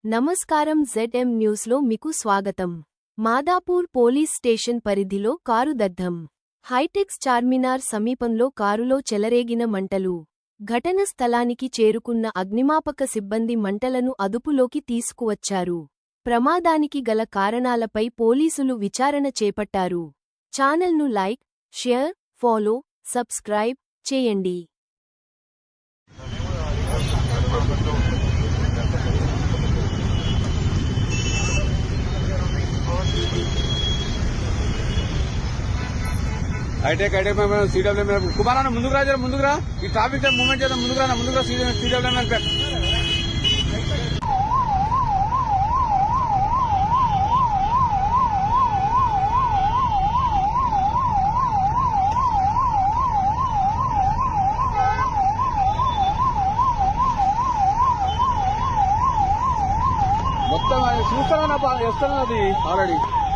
నమస్కారం. ZM న్యూస్లో మీకు స్వాగతం. మాదాపూర్ పోలీస్ స్టేషన్ పరిధిలో కారు దగ్ధం. హైటెక్స్ చార్మినార్ సమీపంలో కారులో చెలరేగిన మంటలు. ఘటన స్థలానికి చేరుకున్న అగ్నిమాపక సిబ్బంది మంటలను అదుపులోకి తీసుకువచ్చారు. ప్రమాదానికి గల కారణాలపై పోలీసులు విచారణ చేపట్టారు. ఛానల్ను లైక్, షేర్, ఫాలో, సబ్స్క్రైబ్ చేయండి. హైటెక్ సీడబ్ల్యూ కుమారాన్న ముందుకు రా, ముందుకు రా. ఈ ట్రాఫిక్ మూవ్మెంట్ చేద్దాం. ముందుకు రా, ముందుకు రా. సీడబ్ల్యూ మొత్తం చూస్తానన్నా, చేస్తాను అది ఆల్రెడీ.